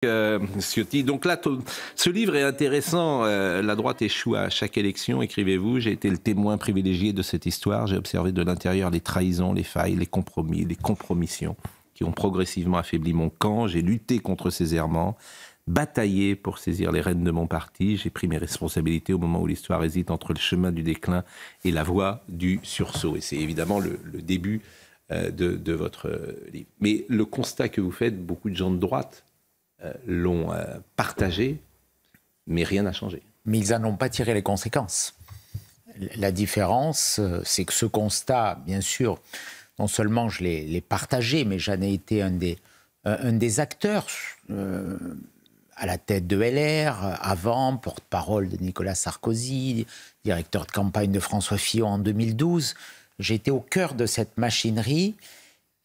Ciotti. Donc là, ce livre est intéressant. La droite échoue à chaque élection, écrivez-vous. J'ai été le témoin privilégié de cette histoire. J'ai observé de l'intérieur les trahisons, les failles, les compromis, les compromissions qui ont progressivement affaibli mon camp. J'ai lutté contre ces errements, bataillé pour saisir les rênes de mon parti. J'ai pris mes responsabilités au moment où l'histoire hésite entre le chemin du déclin et la voie du sursaut. Et c'est évidemment le début de votre livre. Mais le constat que vous faites, beaucoup de gens de droite l'ont partagé, mais rien n'a changé. Mais ils n'en ont pas tiré les conséquences. La différence, c'est que ce constat, bien sûr, non seulement je l'ai partagé, mais j'en ai été un des acteurs à la tête de LR, avant, porte-parole de Nicolas Sarkozy, directeur de campagne de François Fillon en 2012. J'étais au cœur de cette machinerie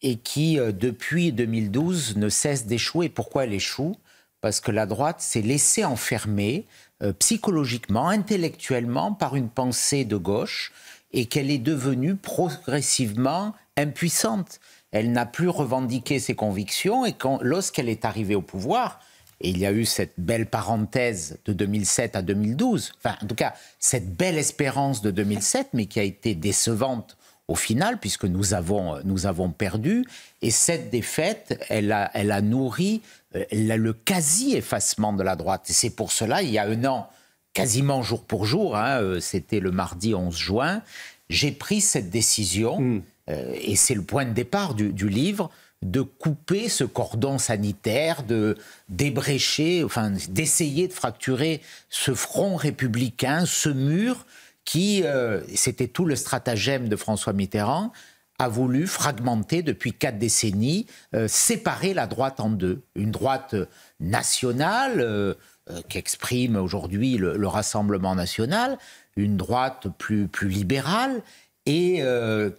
et qui, depuis 2012, ne cesse d'échouer. Pourquoi elle échoue? Parce que la droite s'est laissée enfermer psychologiquement, intellectuellement, par une pensée de gauche et qu'elle est devenue progressivement impuissante. Elle n'a plus revendiqué ses convictions et lorsqu'elle est arrivée au pouvoir, et il y a eu cette belle parenthèse de 2007 à 2012, enfin en tout cas cette belle espérance de 2007, mais qui a été décevante au final, puisque nous avons perdu. Et cette défaite, elle a nourri le quasi-effacement de la droite. Et c'est pour cela, il y a un an, quasiment jour pour jour, c'était le mardi 11 juin, j'ai pris cette décision, et c'est le point de départ du livre, de couper ce cordon sanitaire, de débrécher, enfin d'essayer de fracturer ce front républicain, ce mur qui, c'était tout le stratagème de François Mitterrand, a voulu fragmenter depuis 4 décennies, séparer la droite en deux. Une droite nationale qu'exprime aujourd'hui le Rassemblement national, une droite plus libérale, et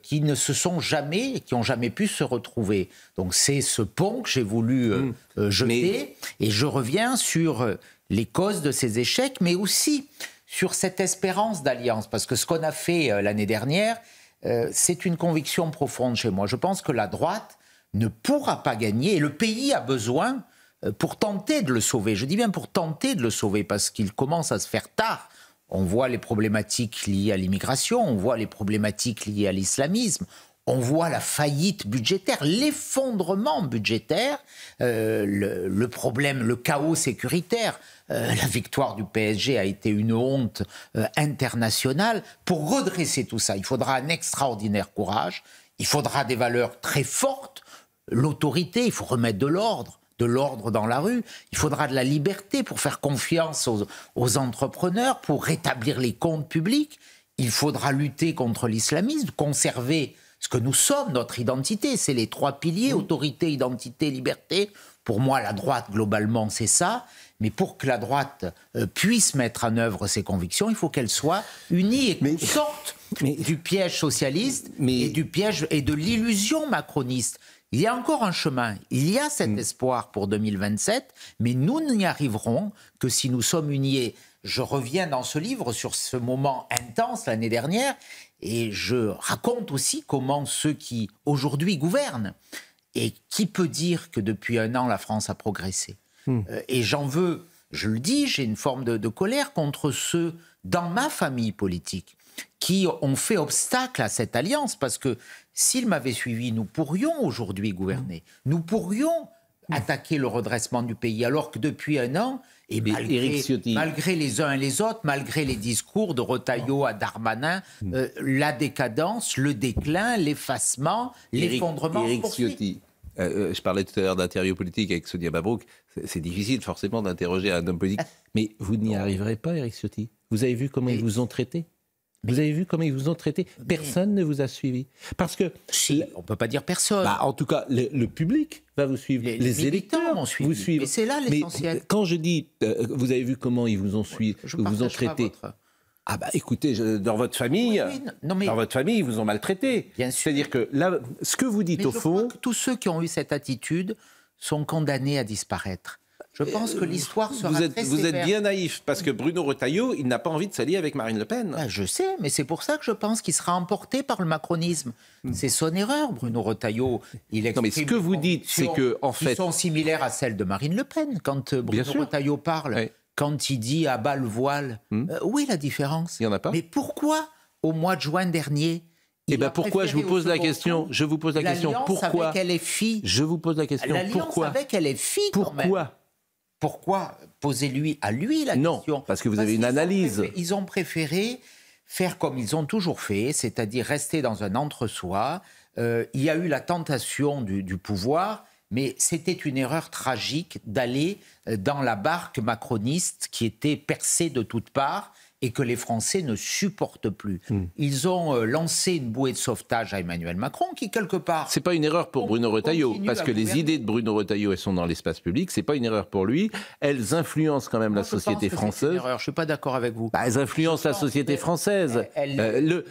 qui ne se sont jamais, qui n'ont jamais pu se retrouver. Donc c'est ce pont que j'ai voulu jeter, et je reviens sur les causes de ces échecs, mais aussi sur cette espérance d'alliance, parce que ce qu'on a fait l'année dernière, c'est une conviction profonde chez moi. Je pense que la droite ne pourra pas gagner, et le pays a besoin, pour tenter de le sauver, je dis bien pour tenter de le sauver, parce qu'il commence à se faire tard. On voit les problématiques liées à l'immigration, on voit les problématiques liées à l'islamisme, on voit la faillite budgétaire, l'effondrement budgétaire, le problème, le chaos sécuritaire. La victoire du PSG a été une honte internationale. Pour redresser tout ça, il faudra un extraordinaire courage, il faudra des valeurs très fortes, l'autorité, il faut remettre de l'ordre dans la rue, il faudra de la liberté pour faire confiance aux entrepreneurs, pour rétablir les comptes publics, il faudra lutter contre l'islamisme, conserver ce que nous sommes, notre identité, c'est les 3 piliers, autorité, identité, liberté. Pour moi, la droite, globalement, c'est ça. Mais pour que la droite puisse mettre en œuvre ses convictions, il faut qu'elle soit unie et qu'on sorte du piège socialiste et du piège et de l'illusion macroniste. Il y a encore un chemin, il y a cet espoir pour 2027, mais nous n'y arriverons que si nous sommes unis. Et je reviens dans ce livre sur ce moment intense l'année dernière, et je raconte aussi comment ceux qui aujourd'hui gouvernent, et qui peut dire que depuis 1 an la France a progressé. Et j'en veux, je le dis, j'ai une forme de colère contre ceux dans ma famille politique qui ont fait obstacle à cette alliance, parce que s'ils m'avaient suivi, nous pourrions aujourd'hui gouverner. Nous pourrions attaquer le redressement du pays, alors que depuis 1 an, et malgré les uns et les autres, malgré les discours de Retailleau à Darmanin, la décadence, le déclin, l'effacement, l'effondrement. Éric Ciotti, je parlais tout à l'heure d'interview politique avec Sonia Mabrouk, c'est difficile forcément d'interroger un homme politique, mais vous n'y arriverez pas, Éric Ciotti. Vous avez vu comment ils vous ont traité? Vous avez vu comment ils vous ont traité? Personne ne vous a suivi. Parce que... Si, on ne peut pas dire personne. En tout cas, le public va vous suivre. Les électeurs m'ont suivi. Vous suivent. Mais c'est là l'essentiel. Quand je dis, vous avez vu comment ils vous ont suivi, vous ont traité. Écoutez, dans votre famille, dans votre famille, ils vous ont maltraité. Bien sûr. C'est-à-dire que là, ce que vous dites au fond... Je crois que tous ceux qui ont eu cette attitude sont condamnés à disparaître. Je pense que l'histoire sera très Vous êtes sévère. bien naïf, parce que Bruno Retailleau, il n'a pas envie de s'allier avec Marine Le Pen. Ben, je sais, mais c'est pour ça que je pense qu'il sera emporté par le macronisme. C'est son erreur, Bruno Retailleau. Il Non, mais ce que vous dites, c'est que, en fait... Ils sont similaires à celles de Marine Le Pen. Quand Bruno Retailleau parle, oui. Quand il dit « à bas le voile où est la différence? Il n'y en a pas. Mais pourquoi, au mois de juin dernier, pourquoi je vous pose la question? Je vous pose la question. Pourquoi? Avec LFI. Je vous pose la question. Pourquoi? Avec LFI, quand même. Pourquoi? Posez-lui à lui la question. Non, parce que vous avez une analyse. Ils ont préféré faire comme ils ont toujours fait, c'est-à-dire rester dans un entre-soi. Il y a eu la tentation du pouvoir, mais c'était une erreur tragique d'aller dans la barque macroniste qui était percée de toutes parts et que les Français ne supportent plus. Ils ont lancé une bouée de sauvetage à Emmanuel Macron qui, quelque part... C'est pas une erreur pour Bruno Retailleau, parce que les idées de Bruno Retailleau, elles sont dans l'espace public, c'est pas une erreur pour lui. Elles influencent quand même la société française. Je ne suis pas d'accord avec vous. Elles influencent la société française.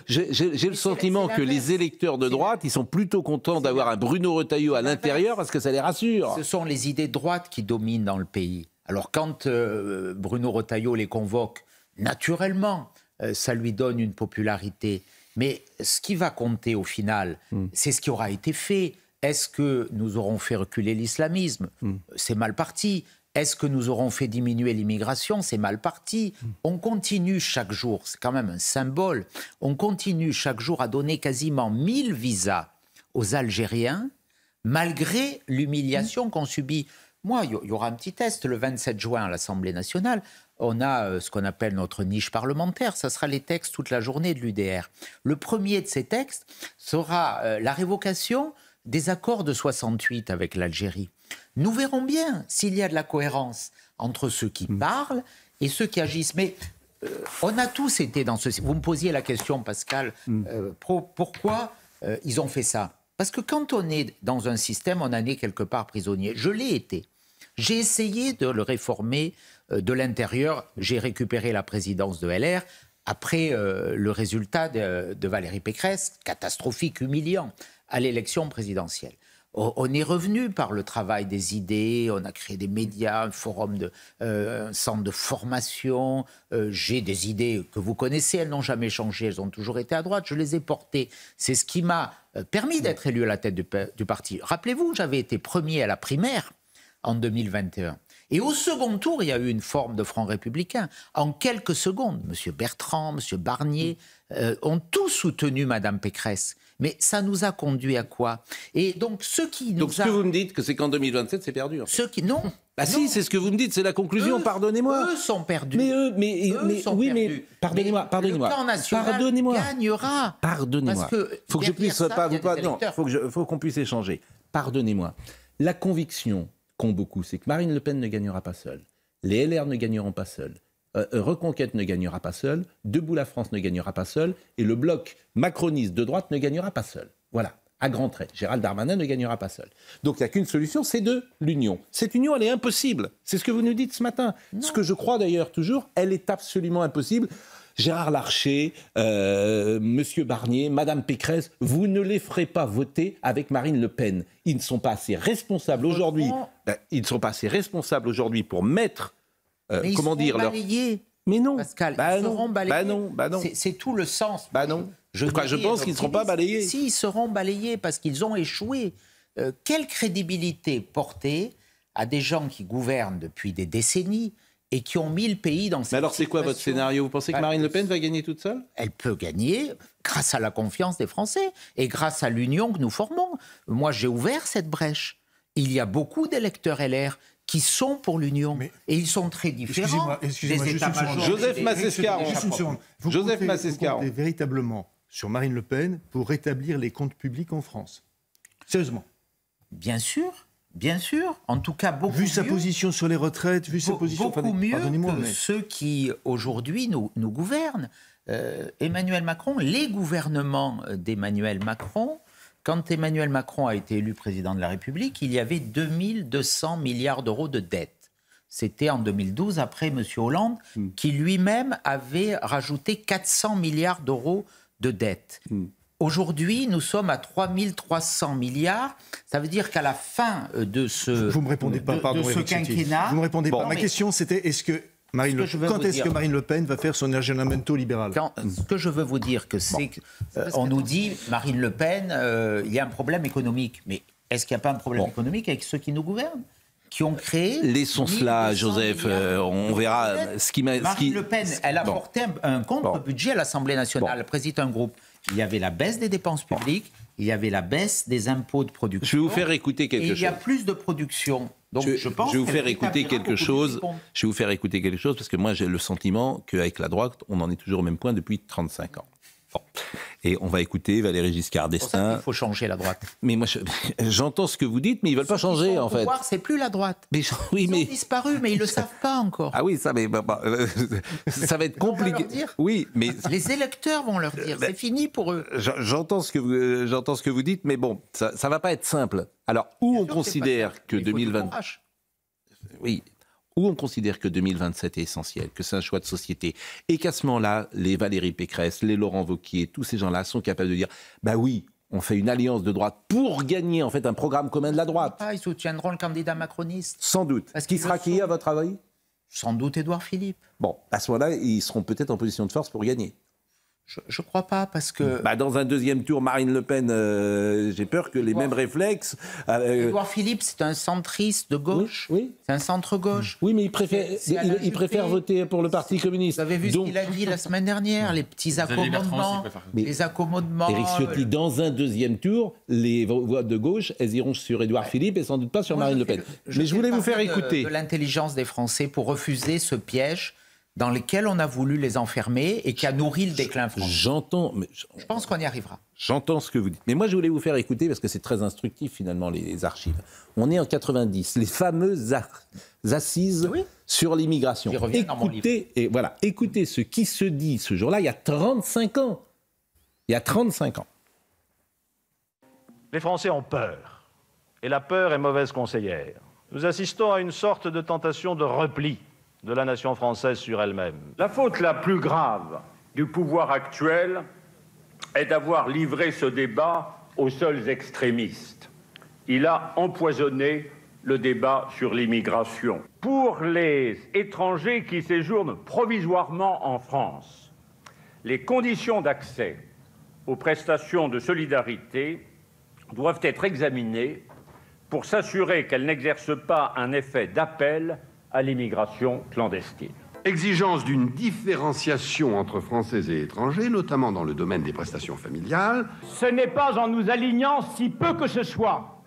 J'ai le sentiment que les électeurs de droite, ils sont plutôt contents d'avoir un Bruno Retailleau à l'intérieur parce que ça les rassure. Ce sont les idées de droite qui dominent dans le pays. Alors quand Bruno Retailleau les convoque, naturellement, ça lui donne une popularité. Mais ce qui va compter au final, c'est ce qui aura été fait. Est-ce que nous aurons fait reculer l'islamisme? C'est mal parti. Est-ce que nous aurons fait diminuer l'immigration? C'est mal parti. On continue chaque jour, c'est quand même un symbole, on continue chaque jour à donner quasiment 1000 visas aux Algériens, malgré l'humiliation qu'on subit. Moi, il y aura un petit test le 27 juin à l'Assemblée nationale. On a ce qu'on appelle notre niche parlementaire. Ça sera les textes toute la journée de l'UDR. Le premier de ces textes sera la révocation des accords de 68 avec l'Algérie. Nous verrons bien s'il y a de la cohérence entre ceux qui parlent et ceux qui agissent. Mais on a tous été dans ce... Vous me posiez la question, Pascal, pourquoi ils ont fait ça? Parce que quand on est dans un système, on en est quelque part prisonnier. Je l'ai été. J'ai essayé de le réformer de l'intérieur. J'ai récupéré la présidence de LR après le résultat de Valérie Pécresse, catastrophique, humiliant, à l'élection présidentielle. On est revenu par le travail des idées, on a créé des médias, un forum, un centre de formation. J'ai des idées que vous connaissez, elles n'ont jamais changé, elles ont toujours été à droite, je les ai portées. C'est ce qui m'a permis d'être élu à la tête du parti. Rappelez-vous, j'avais été premier à la primaire en 2021. Et au second tour, il y a eu une forme de Front républicain. En quelques secondes, M. Bertrand, M. Barnier ont tous soutenu Mme Pécresse. Mais ça nous a conduit à quoi? Et donc, ce que vous me dites, que c'est qu'en 2027, c'est perdu. En fait. Non. Bah non. Si, c'est ce que vous me dites, c'est la conclusion, pardonnez-moi. Eux sont perdus. Mais pardonnez-moi. Le plan national gagnera. Pardonnez-moi. Faut que je puisse pas vous pas. Non, faut qu'on puisse échanger. Pardonnez-moi. La conviction qu'ont beaucoup, c'est que Marine Le Pen ne gagnera pas seule. Les LR ne gagneront pas seuls. Reconquête ne gagnera pas seul, Debout la France ne gagnera pas seul, et le bloc macroniste de droite ne gagnera pas seul. Voilà, à grands traits. Gérald Darmanin ne gagnera pas seul. Donc il n'y a qu'une solution, c'est de l'union. Cette union, elle est impossible. C'est ce que vous nous dites ce matin. Non. Ce que je crois d'ailleurs toujours, elle est absolument impossible. Gérard Larcher, Monsieur Barnier, Madame Pécresse, vous ne les ferez pas voter avec Marine Le Pen. Ils ne sont pas assez responsables aujourd'hui. Ils ne sont pas assez responsables aujourd'hui pour mettre... Mais comment dire balayés. Mais non, Pascal, ils seront balayés. non. C'est tout le sens. Non. Je pense qu'ils ne seront pas balayés. Si, ils seront balayés parce qu'ils ont échoué. Quelle crédibilité porter à des gens qui gouvernent depuis des décennies et qui ont mis le pays dans cette situation? Mais alors, c'est quoi votre scénario? Vous pensez que Marine Le Pen va gagner toute seule? Elle peut gagner grâce à la confiance des Français et grâce à l'union que nous formons. Moi, j'ai ouvert cette brèche. Il y a beaucoup d'électeurs LR qui sont pour l'union. Et ils sont très différents. Excusez-moi, Joseph Massescaron. Vous comptez véritablement sur Marine Le Pen pour rétablir les comptes publics en France? Sérieusement? Bien sûr. En tout cas, beaucoup mieux. Vu sa position sur les retraites, vu sa position... Beaucoup mieux que ceux qui, aujourd'hui, nous gouvernent. Emmanuel Macron, les gouvernements d'Emmanuel Macron... Quand Emmanuel Macron a été élu président de la République, il y avait 2200 milliards d'euros de dette. C'était en 2012, après M. Hollande, qui lui-même avait rajouté 400 milliards d'euros de dette. Aujourd'hui, nous sommes à 3 300 milliards. Ça veut dire qu'à la fin de ce Vous me répondez pas, pardon, de ce Éric Ciotti. quinquennat... Vous me répondez pas. Ma question, c'était quand est-ce que Marine Le Pen va faire son aggiornamento libéral? Ce que je veux vous dire, c'est qu'on nous dit, Marine Le Pen, il y a un problème économique. Mais est-ce qu'il n'y a pas un problème économique avec ceux qui nous gouvernent, qui ont créé... Laissons cela, Joseph, on verra ce qui m'a... Marine Le Pen, elle a porté un contre-budget à l'Assemblée nationale, elle préside un groupe. Il y avait la baisse des dépenses publiques, il y avait la baisse des impôts de production. Je vais vous faire écouter quelque chose. Il y a plus de production. Donc je pense je vais vous faire écouter quelque chose. Je vais vous faire écouter quelque chose parce que moi j'ai le sentiment qu'avec la droite, on en est toujours au même point depuis 35 ans. Bon. Et on va écouter Valéry Giscard d'Estaing. Il faut changer la droite. Mais moi, j'entends ce que vous dites, mais ils ne veulent pas changer, en fait. Pouvoir, c'est plus la droite. Mais, ils ont disparu, mais ils ne le savent pas encore. Ah oui, ça, mais, ça va être compliqué. On va leur dire. Oui, mais... Les électeurs vont leur dire, c'est fini pour eux. J'entends ce que vous dites, mais bon, ça ne va pas être simple. Alors, où on considère que 2020... Oui. Où on considère que 2027 est essentiel, que c'est un choix de société, et qu'à ce moment-là, les Valérie Pécresse, les Laurent Wauquiez, tous ces gens-là sont capables de dire « bah oui, on fait une alliance de droite pour gagner en fait un programme commun de la droite ». Ils soutiendront le candidat macroniste. Sans doute. Parce qui sera qui, à votre avis? Sans doute Édouard Philippe. Bon, à ce moment-là, ils seront peut-être en position de force pour gagner. Je ne crois pas, parce que... dans un deuxième tour, Marine Le Pen, j'ai peur que les mêmes réflexes... Édouard Philippe, c'est un centriste de gauche. Oui. C'est un centre-gauche. Oui, mais il préfère voter pour le Parti communiste. Vous avez vu ce qu'il a dit la semaine dernière, les petits accommodements. Les accommodements... Éric Ciotti, dans un deuxième tour, les voix de gauche, elles iront sur Édouard Philippe et sans doute pas sur Marine Le Pen. Mais je voulais vous faire écouter... de l'intelligence des Français pour refuser ce piège dans lesquels on a voulu les enfermer et qui a nourri le déclin français. Je pense qu'on y arrivera. J'entends ce que vous dites. Mais moi, je voulais vous faire écouter, parce que c'est très instructif, finalement, les archives. On est en 90, les fameuses assises sur l'immigration. Écoutez ce qui se dit ce jour-là, il y a 35 ans. Il y a 35 ans. Les Français ont peur. Et la peur est mauvaise conseillère. Nous assistons à une sorte de tentation de repli de la nation française sur elle-même. La faute la plus grave du pouvoir actuel est d'avoir livré ce débat aux seuls extrémistes. Il a empoisonné le débat sur l'immigration. Pour les étrangers qui séjournent provisoirement en France, les conditions d'accès aux prestations de solidarité doivent être examinées pour s'assurer qu'elles n'exercent pas un effet d'appel à l'immigration clandestine. Exigence d'une différenciation entre Français et étrangers, notamment dans le domaine des prestations familiales. Ce n'est pas en nous alignant si peu que ce soit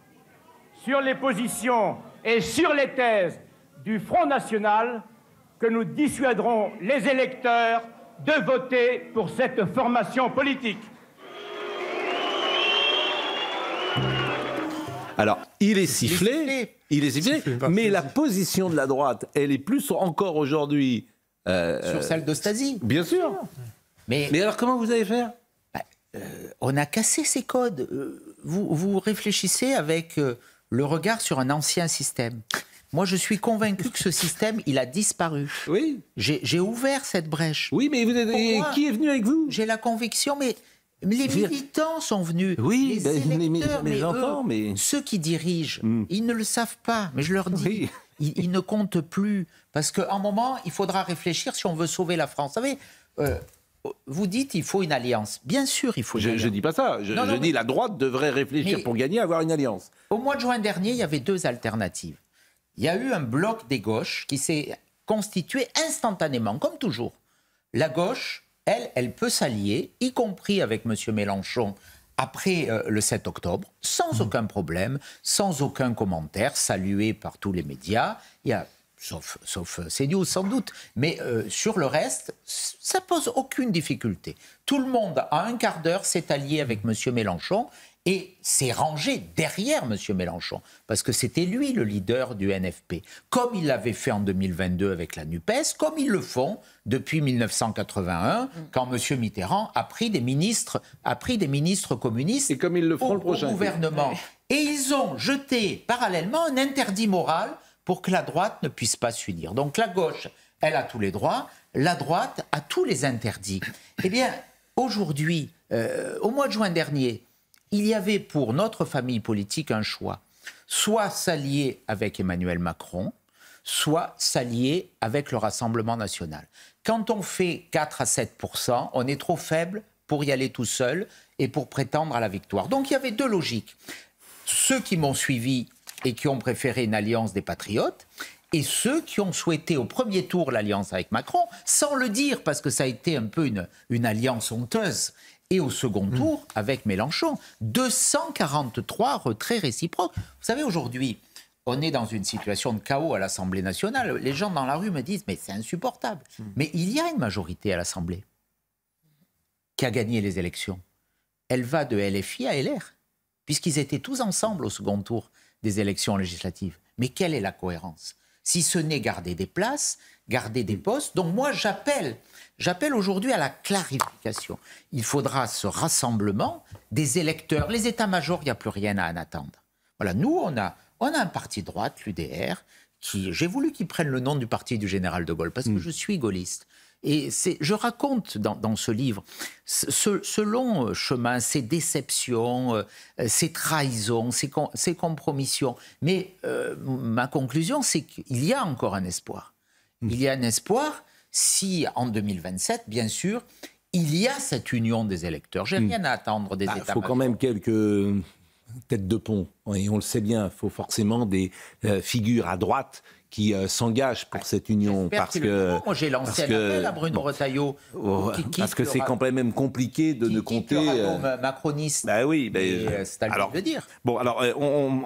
sur les positions et sur les thèses du Front National que nous dissuaderons les électeurs de voter pour cette formation politique. Alors, il est sifflé, mais la position de la droite, elle est plus encore aujourd'hui... sur celle de Stasi. Bien sûr. Mais alors, comment vous allez faire? On a cassé ces codes. Vous réfléchissez avec le regard sur un ancien système. Moi, je suis convaincu que ce système, il a disparu. Oui. J'ai ouvert cette brèche. Oui, mais qui est venu avec vous? J'ai la conviction, mais... Les militants sont venus. Oui, les électeurs, mais j'entends, mais... Ceux qui dirigent, ils ne le savent pas. Mais je leur dis, ils ne comptent plus. Parce qu'à un moment, il faudra réfléchir si on veut sauver la France. Vous savez, vous dites il faut une alliance. Bien sûr, il faut une alliance. Je ne dis pas ça. Je dis la droite devrait réfléchir pour gagner, avoir une alliance. Au mois de juin dernier, il y avait deux alternatives. Il y a eu un bloc des gauches qui s'est constitué instantanément, comme toujours. La gauche... Elle peut s'allier, y compris avec M. Mélenchon, après le 7 octobre, sans aucun problème, sans aucun commentaire, salué par tous les médias. Il y a, sauf CNews sans doute, mais sur le reste, ça pose aucune difficulté. Tout le monde, à un quart d'heure, s'est allié avec M. Mélenchon et s'est rangé derrière M. Mélenchon, parce que c'était lui le leader du NFP, comme il l'avait fait en 2022 avec la NUPES, comme ils le font depuis 1981, quand M. Mitterrand a pris des ministres communistes et comme ils le feront le prochain au gouvernement. Et ils ont jeté parallèlement un interdit moral pour que la droite ne puisse pas s'unir. Donc la gauche, elle a tous les droits, la droite a tous les interdits. Eh bien, aujourd'hui, Au mois de juin dernier, il y avait pour notre famille politique un choix. Soit s'allier avec Emmanuel Macron, soit s'allier avec le Rassemblement national. Quand on fait 4 à 7%, on est trop faible pour y aller tout seul et pour prétendre à la victoire. Donc il y avait deux logiques. Ceux qui m'ont suivi et qui ont préféré une alliance des patriotes, et ceux qui ont souhaité au premier tour l'alliance avec Macron, sans le dire, parce que ça a été un peu une alliance honteuse, et au second tour avec Mélenchon. 243 retraits réciproques. Vous savez, aujourd'hui, on est dans une situation de chaos à l'Assemblée nationale. Les gens dans la rue me disent « mais c'est insupportable ». Mais il y a une majorité à l'Assemblée qui a gagné les élections. Elle va de LFI à LR, puisqu'ils étaient tous ensemble au second tour des élections législatives. Mais quelle est la cohérence ? Si ce n'est garder des places, garder des postes. Donc moi, j'appelle aujourd'hui à la clarification. Il faudra ce rassemblement des électeurs. Les états-majors, il n'y a plus rien à en attendre. Voilà, nous, on a un parti de droite, l'UDR, j'ai voulu qu'il prenne le nom du parti du général de Gaulle, parce que je suis gaulliste. Et je raconte dans ce livre ce long chemin, ces déceptions, ces trahisons, ces compromissions. Mais ma conclusion, c'est qu'il y a encore un espoir. Il y a un espoir si, en 2027, bien sûr, il y a cette union des électeurs. J'ai rien à attendre des États-majors. Il faut quand même quelques têtes de pont. Et on le sait bien, il faut forcément des figures à droite qui s'engagent pour cette union. Parce que moi, j'ai lancé un appel à Bruno Retailleau. Parce que c'est quand même compliqué de ne compter... macroniste. Bah oui. C'est à lui de le dire. Bon, alors,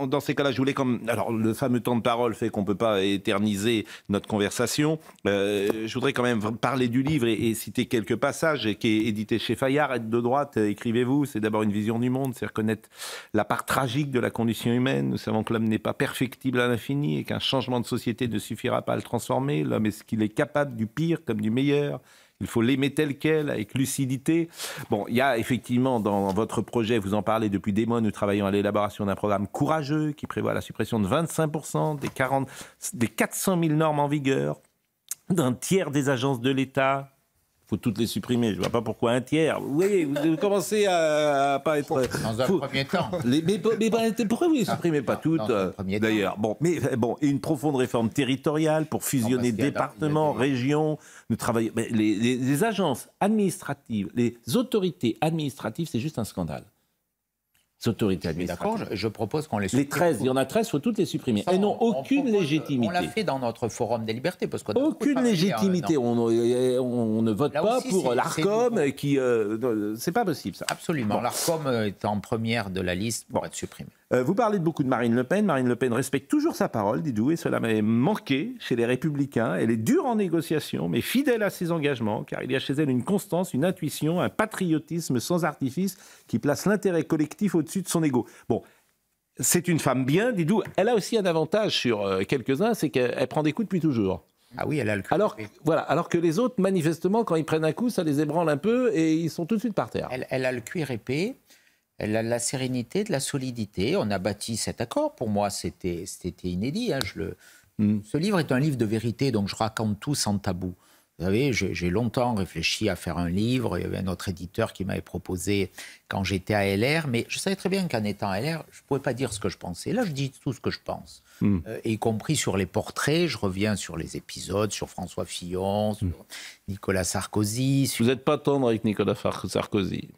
dans ces cas-là, je voulais alors, le fameux temps de parole fait qu'on ne peut pas éterniser notre conversation. Je voudrais quand même parler du livre et citer quelques passages qui est édité chez Fayard. Être de droite, écrivez-vous, c'est d'abord une vision du monde, c'est reconnaître la part tragique de la condition humaine. Nous savons que l'homme n'est pas perfectible à l'infini et qu'un changement de société ne suffira pas à le transformer. L'homme est-ce qu'il est capable du pire comme du meilleur ? Il faut l'aimer tel quel, avec lucidité. Bon, il y a effectivement dans votre projet, vous en parlez depuis des mois, nous travaillons à l'élaboration d'un programme courageux qui prévoit la suppression de 25% des 400 000 normes en vigueur, d'un tiers des agences de l'État. Il faut toutes les supprimer. Je ne vois pas pourquoi un tiers. Oui, vous commencez à pas être... Dans un premier temps. Mais pourquoi vous ne les supprimez pas toutes, d'ailleurs ? Bon, et une profonde réforme territoriale pour fusionner départements, régions. Nous travaillons... Les agences administratives, les autorités administratives, c'est juste un scandale. Les autorités administratives. D'accord, je propose qu'on les supprime. Les 13, il y en a 13, il faut toutes les supprimer. Elles n'ont aucune légitimité. On l'a fait dans notre Forum des libertés. Parce qu'on aucune légitimité. On ne vote pas pour l'ARCOM qui... c'est pas possible, ça. Absolument. Bon. L'ARCOM est en première de la liste pour être supprimée. Vous parlez beaucoup de Marine Le Pen. Marine Le Pen respecte toujours sa parole, dites-vous, et cela m'a manqué chez les Républicains. Elle est dure en négociation, mais fidèle à ses engagements, car il y a chez elle une constance, une intuition, un patriotisme sans artifice qui place l'intérêt collectif au-dessus de son ego. Bon, c'est une femme bien, dites-vous. Elle a aussi un avantage sur quelques-uns, c'est qu'elle prend des coups depuis toujours. Ah oui, elle a le cul. Alors que les autres, manifestement, quand ils prennent un coup, ça les ébranle un peu et ils sont tout de suite par terre. Elle a le cuir épais. Elle a de la sérénité, de la solidité. On a bâti cet accord. Pour moi, c'était inédit. Hein. Ce livre est un livre de vérité, donc je raconte tout sans tabou. Vous savez, j'ai longtemps réfléchi à faire un livre. Il y avait un autre éditeur qui m'avait proposé quand j'étais à LR. Mais je savais très bien qu'en étant à LR, je ne pouvais pas dire ce que je pensais. Là, je dis tout ce que je pense. Y compris sur les portraits. Je reviens sur les épisodes, sur François Fillon, sur Nicolas Sarkozy. Vous n'êtes pas tendre avec Nicolas Sarkozy.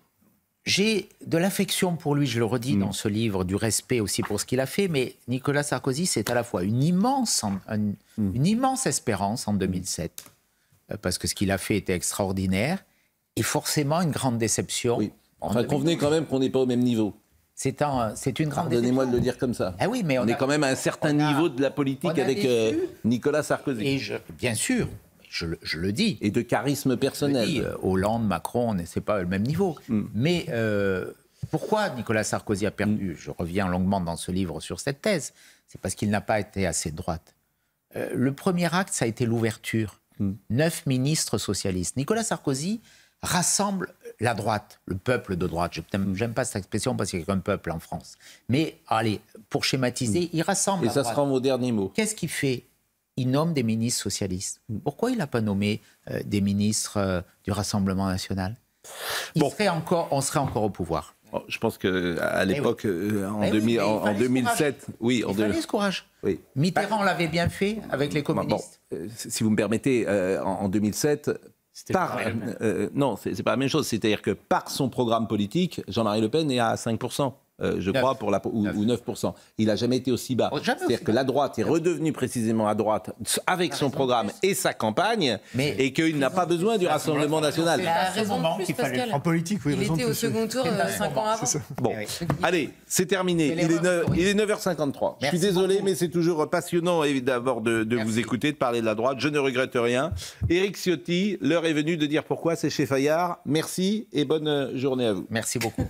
J'ai de l'affection pour lui, je le redis dans ce livre, du respect aussi pour ce qu'il a fait, mais Nicolas Sarkozy, c'est à la fois une immense espérance en 2007, parce que ce qu'il a fait était extraordinaire, et forcément une grande déception. Oui. Enfin, convenez quand même qu'on n'est pas au même niveau. C'est une grande déception. Pardonnez-moi de le dire comme ça. Ah oui, mais on est quand même à un certain niveau de la politique avec Nicolas Sarkozy. Et bien sûr. Je le dis. Et de charisme personnel. Hollande, Macron, c'est pas le même niveau. Mais pourquoi Nicolas Sarkozy a perdu ? Je reviens longuement dans ce livre sur cette thèse. C'est parce qu'il n'a pas été assez de droite. Le premier acte, ça a été l'ouverture. 9 ministres socialistes. Nicolas Sarkozy rassemble la droite, le peuple de droite. J'aime pas cette expression parce qu'il y a qu'un peuple en France. Mais allez, pour schématiser, il rassemble la droite. Et ça sera mon dernier mot. Qu'est-ce qu'il fait ? Il nomme des ministres socialistes. Pourquoi il n'a pas nommé des ministres du Rassemblement national ? on serait encore au pouvoir. Je pense qu'à l'époque, en 2007... Il fallait ce courage. Oui. Mitterrand l'avait bien fait avec les communistes. Si vous me permettez, en 2007... non, c'est pas la même chose. C'est-à-dire que par son programme politique, Jean-Marie Le Pen est à 5%. Je crois, ou 9%. Il n'a jamais été aussi bas. C'est-à-dire que la droite est redevenue précisément à droite avec son programme et sa campagne, et qu'il n'a pas besoin du Rassemblement national. Il a raison de plus, Pascal. En politique, oui. Il était au second tour 5 ans avant. Bon, allez, c'est terminé. Il est 9h53. Je suis désolé, mais c'est toujours passionnant d'abord de vous écouter, de parler de la droite. Je ne regrette rien. Éric Ciotti, l'heure est venue de dire pourquoi c'est chez Fayard. Merci et bonne journée à vous. Merci beaucoup.